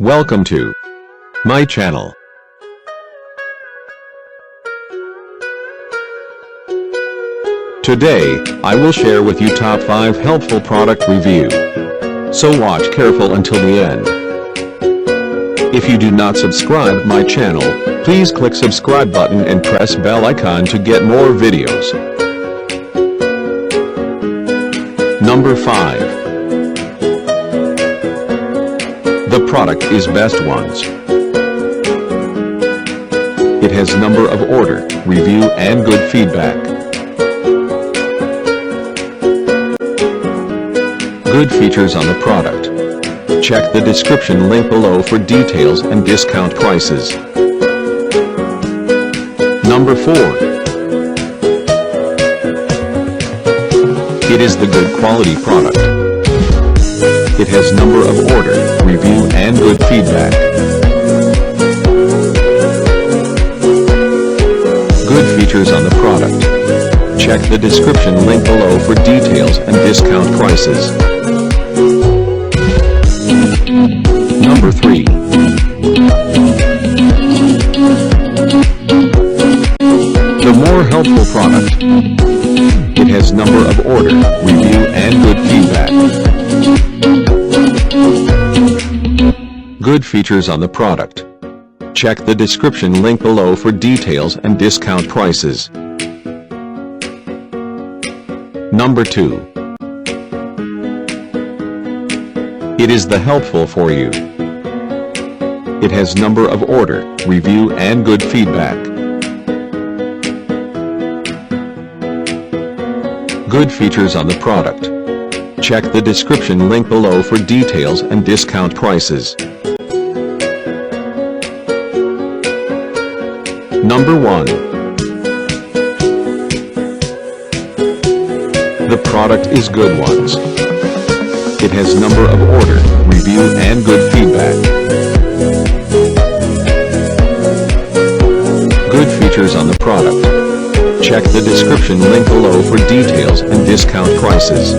Welcome to my channel. Today, I will share with you top 5 helpful product review. So watch careful until the end. If you do not subscribe my channel, please click subscribe button and press bell icon to get more videos. Number 5. The product is Best Ones. It has number of order, review and good feedback. Good features on the product. Check the description link below for details and discount prices. Number 4. It is the good quality product. It has number of order, review and good feedback. Good features on the product. Check the description link below for details and discount prices. Number 3. The more helpful product. It has number of order, review and good feedback. Good features on the product. Check the description link below for details and discount prices. Number 2. It is the helpful for you. It has number of order, review and good feedback. Good features on the product. Check the description link below for details and discount prices. Number 1. The product is Good Ones. It has number of order, review and good feedback. Good features on the product. Check the description link below for details and discount prices.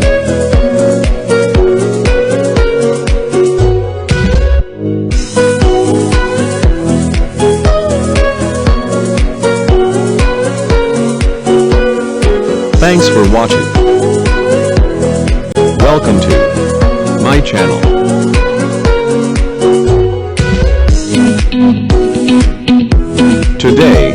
Thanks for watching. Welcome to my channel. Today,